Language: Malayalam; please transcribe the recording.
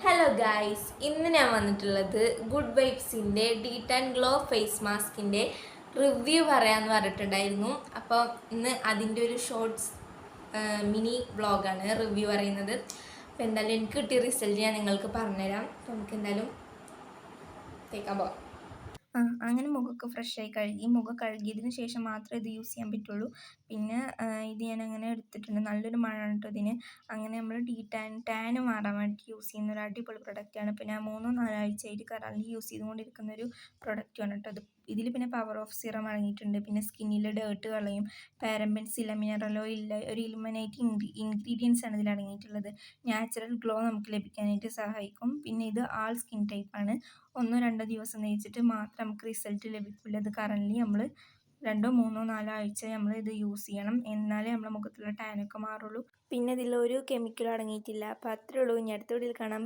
ഹലോ ഗായ്സ്, ഇന്ന് ഞാൻ വന്നിട്ടുള്ളത് ഗുഡ് വൈബ്സിൻ്റെ ഡീറ്റ് ആൻഡ് ഗ്ലോ ഫേസ് മാസ്കിൻ്റെ റിവ്യൂ പറയാമെന്ന് പറഞ്ഞിട്ടുണ്ടായിരുന്നു. അപ്പോൾ ഇന്ന് അതിൻ്റെ ഒരു ഷോർട്സ് മിനി വ്ളോഗാണ് റിവ്യൂ പറയുന്നത്. അപ്പോൾ എന്തായാലും എനിക്ക് കിട്ടിയ റിസൾട്ട് ഞാൻ നിങ്ങൾക്ക് പറഞ്ഞുതരാം. അപ്പോൾ നമുക്ക് എന്തായാലും തേക്കാൻ പോകാം. അങ്ങനെ മുഖമൊക്കെ ഫ്രഷായി കഴുകി, മുഖം കഴുകിയതിന് ശേഷം മാത്രമേ ഇത് യൂസ് ചെയ്യാൻ പറ്റുള്ളൂ. പിന്നെ ഇത് ഞാൻ അങ്ങനെ എടുത്തിട്ടുണ്ട്. നല്ലൊരു മണമാണ് കേട്ടോ ഇതിന്. അങ്ങനെ നമ്മൾ ടാന് മാറാൻ വേണ്ടി യൂസ് ചെയ്യുന്ന ഒരു അടിപൊളി പ്രൊഡക്റ്റാണ്. പിന്നെ 3-4 ആഴ്ചയായിട്ട് കറൻലി യൂസ് ചെയ്തുകൊണ്ടിരിക്കുന്ന ഒരു പ്രൊഡക്റ്റാണ് കേട്ടോ ഇത്. ഇതിൽ പിന്നെ പവർ ഓഫ് സിറം അടങ്ങിയിട്ടുണ്ട്. പിന്നെ സ്കിന്നിൽ ഡേർട്ട് കളയും. പാരബെൻസ് ഇല്ല, മിനറൽ ഓയിൽ ഇല്ല, ഒരു ഇലുമിനേറ്റ് ഇൻഗ്രീഡിയൻസ് ആണ് ഇതിൽ അടങ്ങിയിട്ടുള്ളത്. നാച്ചുറൽ ഗ്ലോ നമുക്ക് ലഭിക്കാനായിട്ട് സഹായിക്കും. പിന്നെ ഇത് ആൾ സ്കിൻ ടൈപ്പാണ്. 1-2 ദിവസം തേച്ചിട്ട് മാത്രം നമുക്ക് റിസൾട്ട് ലഭിക്കില്ല. ഇത് കറൻലി നമ്മൾ 2-3-4 ആഴ്ച നമ്മൾ ഇത് യൂസ് ചെയ്യണം. എന്നാലേ നമ്മുടെ മുഖത്തുള്ള ടാനൊക്കെ മാറുള്ളൂ. പിന്നെ ഇതിലൊരു കെമിക്കൽ അടങ്ങിയിട്ടില്ല. അപ്പോൾ അത്രേ ഉള്ളൂ. ഇനി അടുത്ത വീഡിയോയിൽ കാണാം.